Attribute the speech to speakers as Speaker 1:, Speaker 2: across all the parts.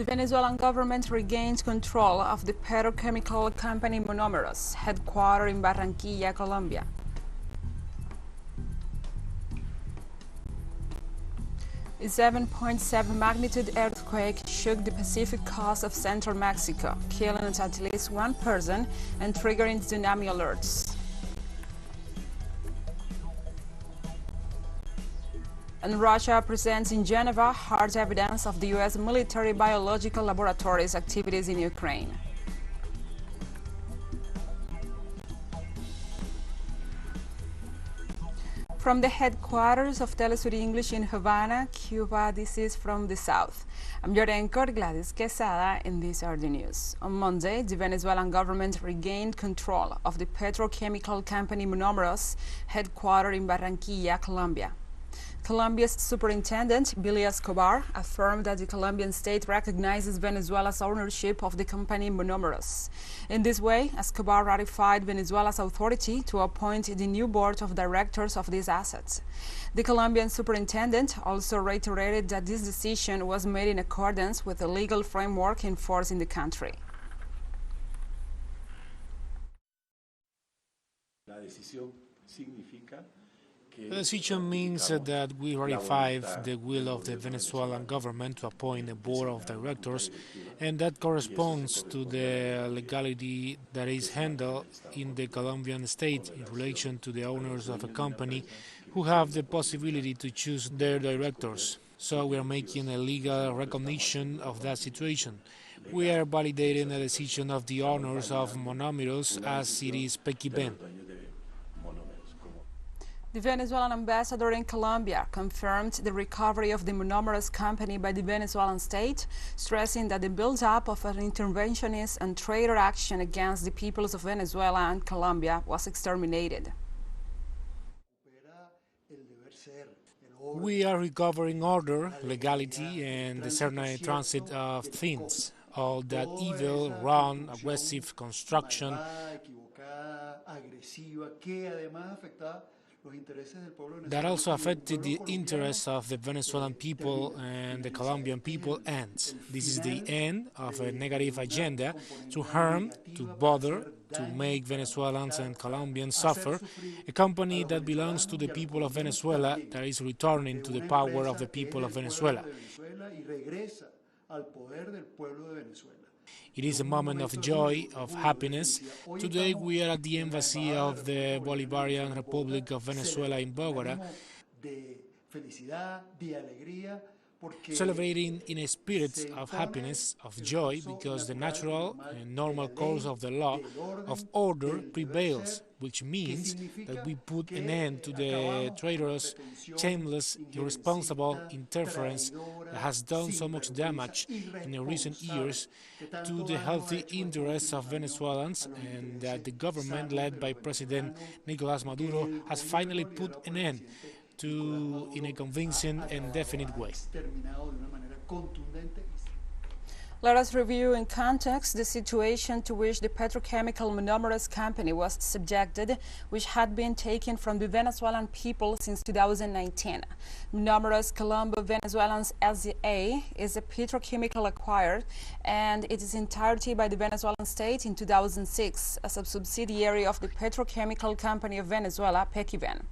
Speaker 1: The Venezuelan government regained control of the petrochemical company Monomeros, headquartered in Barranquilla, Colombia. A 7.7 magnitude earthquake shook the Pacific coast of central Mexico, killing at least one person and triggering tsunami alerts. And Russia presents in Geneva hard evidence of the U.S. military biological laboratories' activities in Ukraine. From the headquarters of TeleSUR English in Havana, Cuba, this is From the South. I'm your anchor, Gladys Quesada, and these are the news. On Monday, the Venezuelan government regained control of the petrochemical company Monomeros, headquartered in Barranquilla, Colombia. Colombia's superintendent, Billy Escobar, affirmed that the Colombian state recognizes Venezuela's ownership of the company Monomeros. In this way, Escobar ratified Venezuela's authority to appoint the new board of directors of these assets. The Colombian superintendent also reiterated that this decision was made in accordance with the legal framework in force in the country.
Speaker 2: The decision means that we ratify the will of the Venezuelan government to appoint a board of directors, and that corresponds to the legality that is handled in the Colombian state in relation to the owners of a company who have the possibility to choose their directors. So we are making a legal recognition of that situation. We are validating the decision of the owners of Monomeros as it is Pequiben.
Speaker 1: The Venezuelan ambassador in Colombia confirmed the recovery of the Monomeros company by the Venezuelan state, stressing that the build-up of an interventionist and traitor action against the peoples of Venezuela and Colombia was exterminated.
Speaker 2: We are recovering order, legality, and the certain transit of things. All that evil, wrong, aggressive construction that also affected the interests of the Venezuelan people and the Colombian people ends. This is the end of a negative agenda to harm, to bother, to make Venezuelans and Colombians suffer, a company that belongs to the people of Venezuela that is returning to the power of the people of Venezuela. It is a moment of joy, of happiness. Today we are at the embassy of the Bolivarian Republic of Venezuela in Bogota, celebrating in a spirit of happiness, of joy, because the natural and normal course of the law of order prevails, which means that we put an end to the traitorous, shameless, irresponsible interference that has done so much damage in the recent years to the healthy interests of Venezuelans, and that the government led by President Nicolás Maduro has finally put an end to in a convincing and definite way.
Speaker 1: Let us review in context the situation to which the petrochemical Monomeros company was subjected, which had been taken from the Venezuelan people since 2019. Monomeros Colombo Venezuelans S.A. is a petrochemical acquired and it is entirety by the Venezuelan state in 2006 as a subsidiary of the petrochemical company of Venezuela, Pequiben.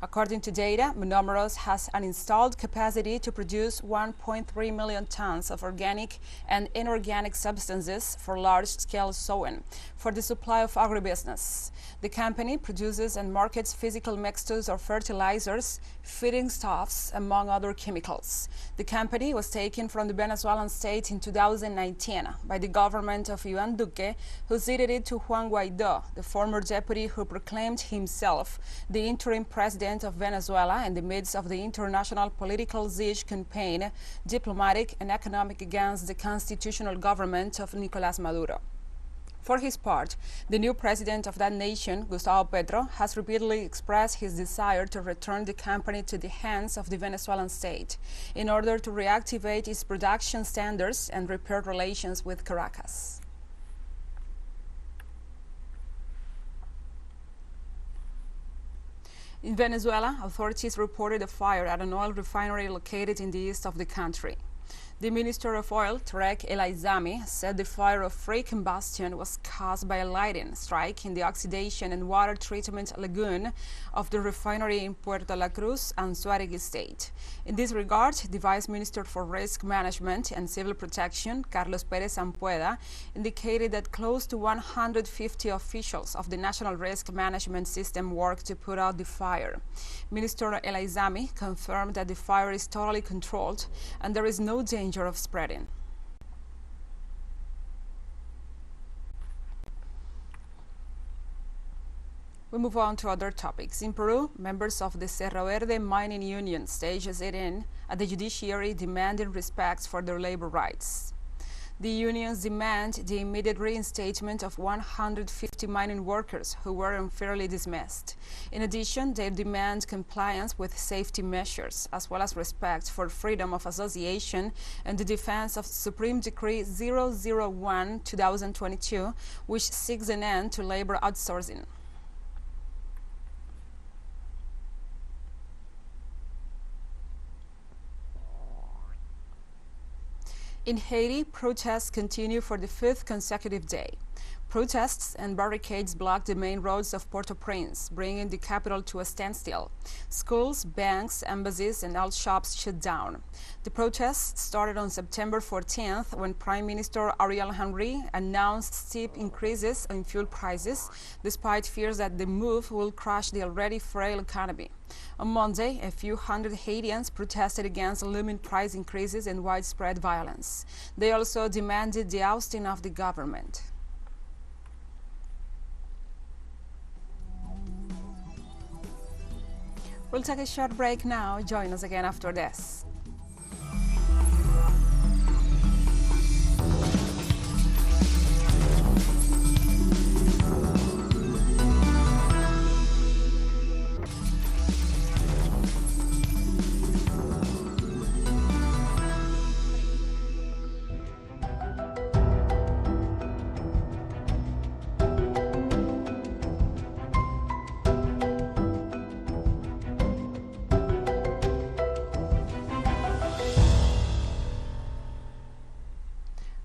Speaker 1: According to data, Monomeros has an installed capacity to produce 1.3 million tons of organic and inorganic substances for large-scale sowing for the supply of agribusiness. The company produces and markets physical mixtures of fertilizers, feeding stuffs, among other chemicals. The company was taken from the Venezuelan state in 2019 by the government of Iván Duque, who ceded it to Juan Guaidó, the former deputy who proclaimed himself the interim president of Venezuela in the midst of the international political siege campaign, diplomatic and economic, against the constitutional government of Nicolás Maduro. For his part, the new president of that nation, Gustavo Petro, has repeatedly expressed his desire to return the company to the hands of the Venezuelan state in order to reactivate its production standards and repair relations with Caracas. In Venezuela, authorities reported a fire at an oil refinery located in the east of the country. The Minister of Oil, Tarek El Aizami, said the fire of free combustion was caused by a lightning strike in the oxidation and water treatment lagoon of the refinery in Puerto La Cruz and Suárez State. In this regard, the Vice Minister for Risk Management and Civil Protection, Carlos Pérez Ampueda, indicated that close to 150 officials of the National Risk Management System worked to put out the fire. Minister El Aizami confirmed that the fire is totally controlled and there is no danger of spreading. We move on to other topics. In Peru, members of the Cerro Verde Mining Union staged a sit-in at the judiciary demanding respect for their labor rights. The unions demand the immediate reinstatement of 150 mining workers who were unfairly dismissed. In addition, they demand compliance with safety measures, as well as respect for freedom of association and the defense of Supreme Decree 001/2022, which seeks an end to labor outsourcing. In Haiti, protests continue for the fifth consecutive day. Protests and barricades blocked the main roads of Port-au-Prince, bringing the capital to a standstill. Schools, banks, embassies, and all shops shut down. The protests started on September 14th when Prime Minister Ariel Henry announced steep increases in fuel prices, despite fears that the move will crush the already frail economy. On Monday, a few hundred Haitians protested against looming price increases and widespread violence. They also demanded the ousting of the government. We'll take a short break now. Join us again after this.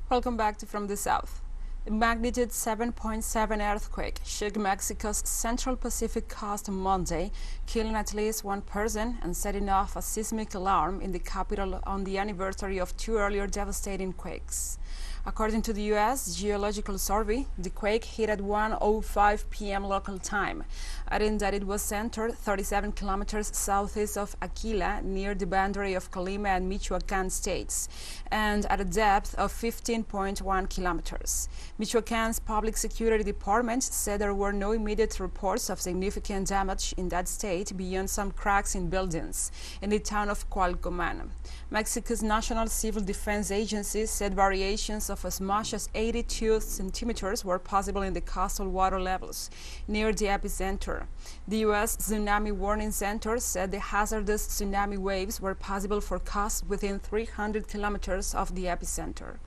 Speaker 1: Welcome back to From the South. A magnitude 7.7 earthquake shook Mexico's Central Pacific coast on Monday, killing at least one person and setting off a seismic alarm in the capital on the anniversary of two earlier devastating quakes. According to the U.S. Geological Survey, the quake hit at 1:05 p.m. local time, adding that it was centered 37 kilometers southeast of Aquila, near the boundary of Colima and Michoacán states, and at a depth of 15.1 kilometers. Michoacán's Public Security Department said there were no immediate reports of significant damage in that state beyond some cracks in buildings in the town of Cualcomán. Mexico's National Civil Defense Agency said variations of as much as 82 centimeters were possible in the coastal water levels near the epicenter. The U.S. Tsunami Warning Center said the hazardous tsunami waves were possible for coasts within 300 kilometers of the epicenter.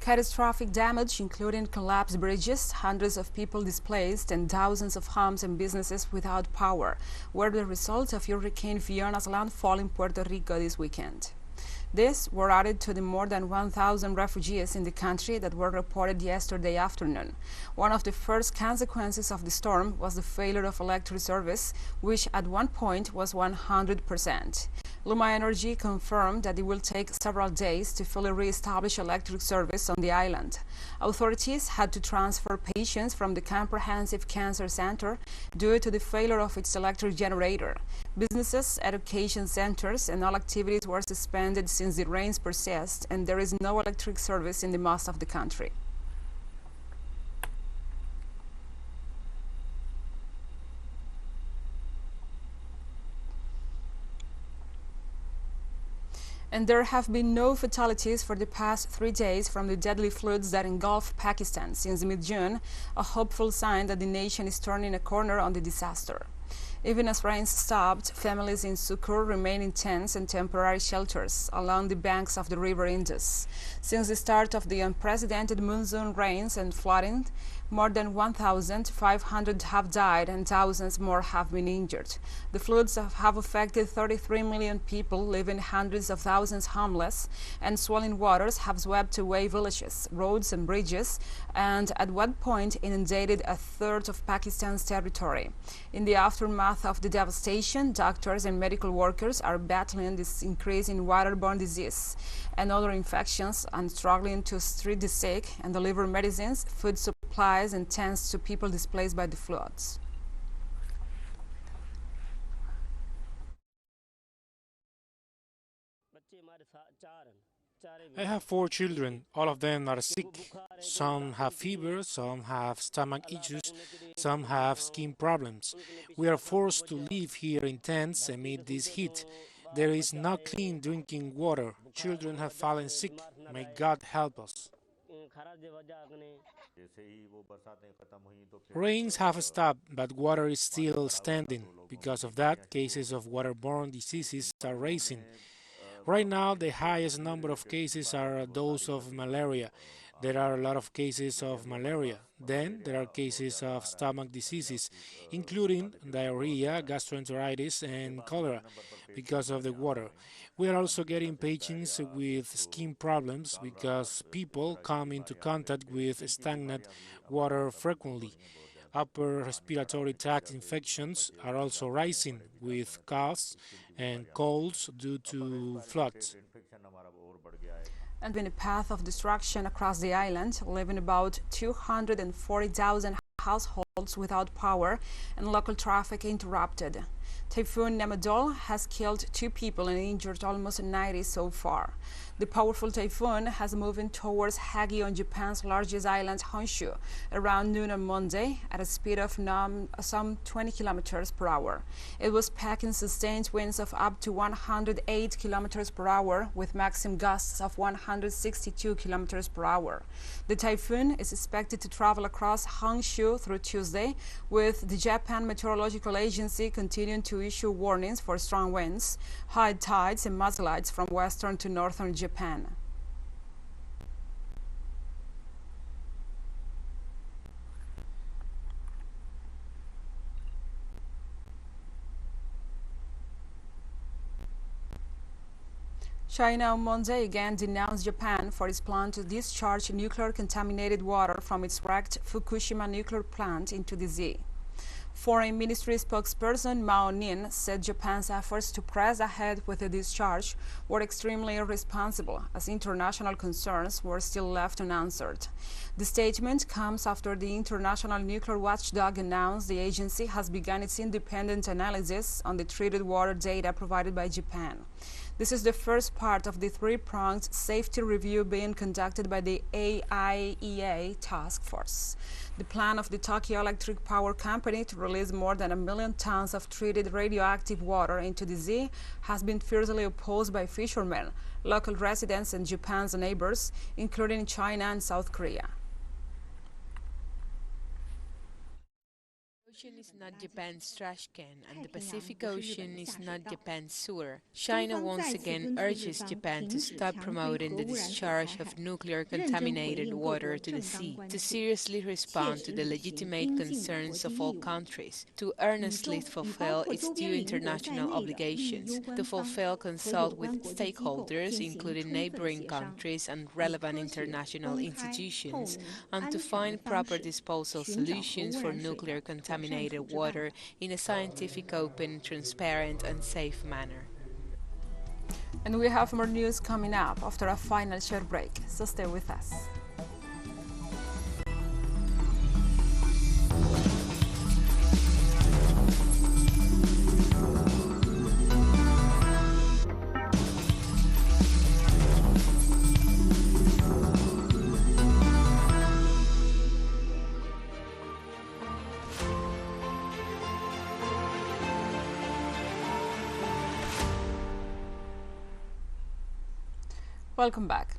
Speaker 1: Catastrophic damage, including collapsed bridges, hundreds of people displaced, and thousands of homes and businesses without power, were the result of Hurricane Fiona's landfall in Puerto Rico this weekend. These were added to the more than 1,000 refugees in the country that were reported yesterday afternoon. One of the first consequences of the storm was the failure of electric service, which at one point was 100%. Luma Energy confirmed that it will take several days to fully re-establish electric service on the island. Authorities had to transfer patients from the Comprehensive Cancer Center due to the failure of its electric generator. Businesses, education centers, and all activities were suspended since the rains persist, and there is no electric service in the most of the country. And there have been no fatalities for the past 3 days from the deadly floods that engulfed Pakistan since mid-June, a hopeful sign that the nation is turning a corner on the disaster. Even as rains stopped, families in Sucur remain in tents and temporary shelters along the banks of the river Indus. Since the start of the unprecedented monsoon rains and flooding, more than 1,500 have died and thousands more have been injured. The floods have affected 33 million people, leaving hundreds of thousands homeless, and swollen waters have swept away villages, roads and bridges, and at one point inundated a third of Pakistan's territory. In the aftermath of the devastation, doctors and medical workers are battling this increase in waterborne disease and other infections and struggling to treat the sick and deliver medicines, food supplies, and tents to people displaced by the floods.
Speaker 2: I have 4 children. All of them are sick. Some have fever, some have stomach issues, some have skin problems. We are forced to live here in tents amid this heat. There is no clean drinking water. Children have fallen sick. May God help us. Rains have stopped, but water is still standing. Because of that, cases of waterborne diseases are rising. Right now, the highest number of cases are those of malaria. There are a lot of cases of malaria. Then there are cases of stomach diseases, including diarrhea, gastroenteritis, and cholera because of the water. We are also getting patients with skin problems because people come into contact with stagnant water frequently. Upper respiratory tract infections are also rising, with coughs and colds due to floods.
Speaker 1: And been a path of destruction across the island, leaving about 240,000 households without power and local traffic interrupted. Typhoon Nemadol has killed 2 people and injured almost 90 so far. The powerful typhoon has moved towards Hagi on Japan's largest island, Honshu, around noon on Monday at a speed of some 20 kilometers per hour. It was packing sustained winds of up to 108 kilometers per hour with maximum gusts of 162 kilometers per hour. The typhoon is expected to travel across Honshu through Tuesday, with the Japan Meteorological Agency continuing to issue warnings for strong winds, high tides, and mudslides from western to northern Japan. China on Monday again denounced Japan for its plan to discharge nuclear contaminated water from its wrecked Fukushima nuclear plant into the sea. Foreign Ministry spokesperson Mao Nin said Japan's efforts to press ahead with the discharge were extremely irresponsible, as international concerns were still left unanswered. The statement comes after the international nuclear watchdog announced the agency has begun its independent analysis on the treated water data provided by Japan. This is the first part of the 3-pronged safety review being conducted by the AIEA task force. The plan of the Tokyo Electric Power Company to release more than 1 million tons of treated radioactive water into the sea has been fiercely opposed by fishermen, local residents, and Japan's neighbors, including China and South Korea.
Speaker 3: The ocean is not Japan's trash can, and the Pacific Ocean is not Japan's sewer. China once again urges Japan to stop promoting the discharge of nuclear contaminated water to the sea, to seriously respond to the legitimate concerns of all countries, to earnestly fulfill its due international obligations, to consult with stakeholders, including neighboring countries and relevant international institutions, and to find proper disposal solutions for nuclear contaminated water in a scientific, open, transparent, and safe manner.
Speaker 1: And we have more news coming up after a final short break, so stay with us. Welcome back.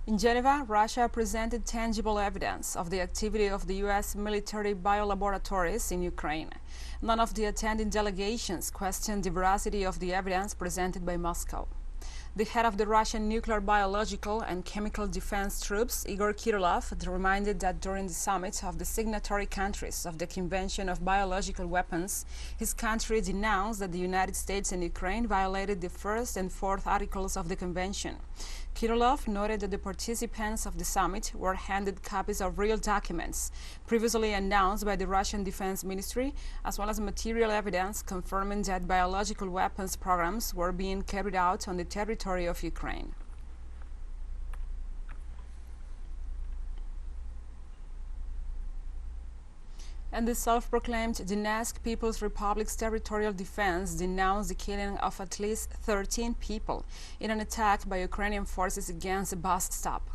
Speaker 1: In Geneva, Russia presented tangible evidence of the activity of the U.S. military biolaboratories in Ukraine. None of the attending delegations questioned the veracity of the evidence presented by Moscow. The head of the Russian Nuclear, Biological and Chemical Defense Troops, Igor Kirillov, reminded that during the summit of the signatory countries of the Convention of Biological Weapons, his country denounced that the United States and Ukraine violated the first and fourth articles of the convention. Kirillov noted that the participants of the summit were handed copies of real documents previously announced by the Russian Defense Ministry, as well as material evidence confirming that biological weapons programs were being carried out on the territory of Ukraine. And the self-proclaimed Donetsk People's Republic's Territorial Defense denounced the killing of at least 13 people in an attack by Ukrainian forces against a bus stop.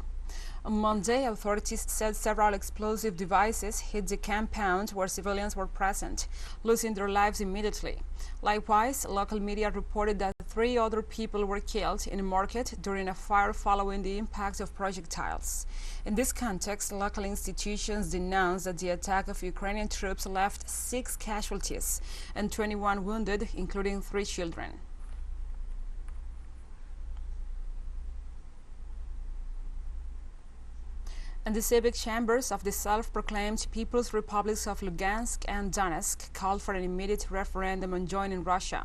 Speaker 1: On Monday, authorities said several explosive devices hit the compound where civilians were present, losing their lives immediately. Likewise, local media reported that 3 other people were killed in a market during a fire following the impact of projectiles. In this context, local institutions denounced that the attack of Ukrainian troops left 6 casualties and 21 wounded, including 3 children. And the civic chambers of the self-proclaimed People's Republics of Lugansk and Donetsk called for an immediate referendum on joining Russia.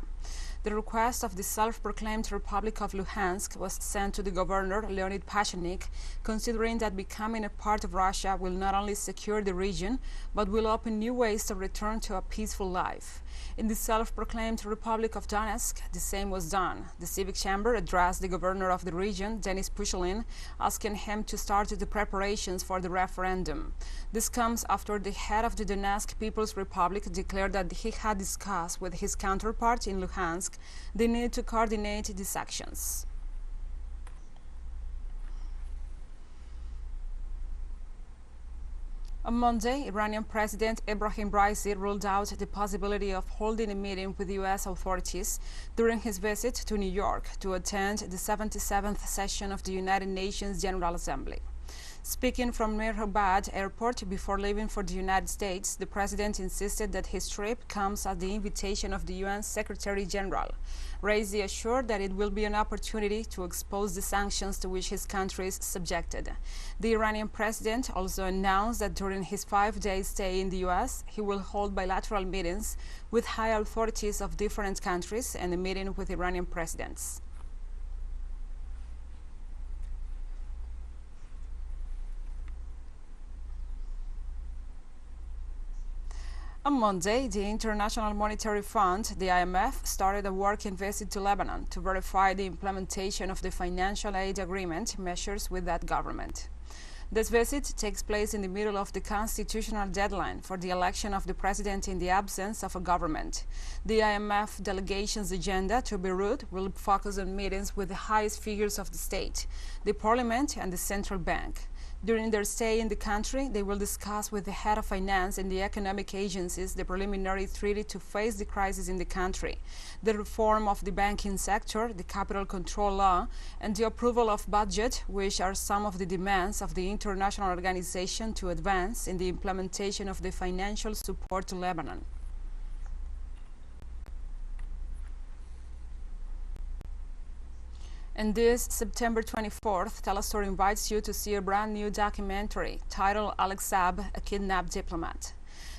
Speaker 1: The request of the self-proclaimed Republic of Luhansk was sent to the governor, Leonid Pachenik, considering that becoming a part of Russia will not only secure the region, but will open new ways to return to a peaceful life. In the self-proclaimed Republic of Donetsk, the same was done. The civic chamber addressed the governor of the region, Denis Pushilin, asking him to start the preparations for the referendum. This comes after the head of the Donetsk People's Republic declared that he had discussed with his counterpart in Luhansk the need to coordinate these actions. On Monday, Iranian President Ebrahim Raisi ruled out the possibility of holding a meeting with U.S. authorities during his visit to New York to attend the 77th session of the United Nations General Assembly. Speaking from Mehrabad Airport before leaving for the United States, the president insisted that his trip comes at the invitation of the UN Secretary General. Raisi assured that it will be an opportunity to expose the sanctions to which his country is subjected. The Iranian president also announced that during his 5-day stay in the U.S., he will hold bilateral meetings with high authorities of different countries and a meeting with Iranian presidents. On Monday, the International Monetary Fund, the IMF, started a working visit to Lebanon to verify the implementation of the financial aid agreement measures with that government. This visit takes place in the middle of the constitutional deadline for the election of the president in the absence of a government. The IMF delegation's agenda to Beirut will focus on meetings with the highest figures of the state, the parliament and the central bank. During their stay in the country, they will discuss with the head of finance and the economic agencies the preliminary treaty to face the crisis in the country, the reform of the banking sector, the capital control law, and the approval of budget, which are some of the demands of the international organization to advance in the implementation of the financial support to Lebanon. And this September 24th, TeleSUR invites you to see a brand new documentary titled Alex Saab, a Kidnapped Diplomat.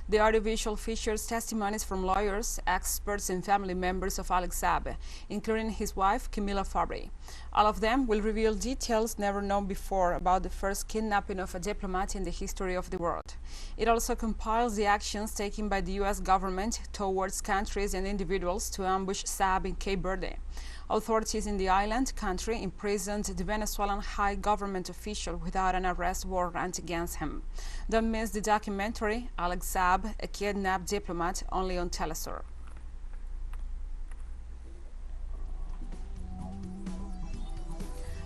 Speaker 1: The audiovisual features testimonies from lawyers, experts, and family members of Alex Saab, including his wife, Camilla Fabry. All of them will reveal details never known before about the first kidnapping of a diplomat in the history of the world. It also compiles the actions taken by the U.S. government towards countries and individuals to ambush Saab in Cape Verde. Authorities in the island country imprisoned the Venezuelan high government official without an arrest warrant against him. Don't miss the documentary Alex Saab, a Kidnapped Diplomat, only on TeleSUR.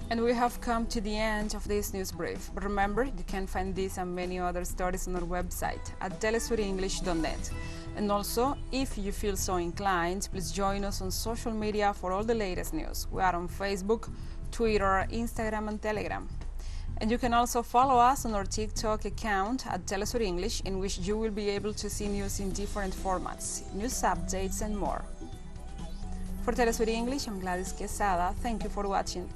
Speaker 1: And we have come to the end of this news brief. But remember, you can find this and many other stories on our website at telesurenglish.net. And also, if you feel so inclined, please join us on social media for all the latest news. We are on Facebook, Twitter, Instagram, and Telegram. And you can also follow us on our TikTok account at TeleSUR English, in which you will be able to see news in different formats, news updates and more. For TeleSUR English, I'm Gladys Quesada. Thank you for watching.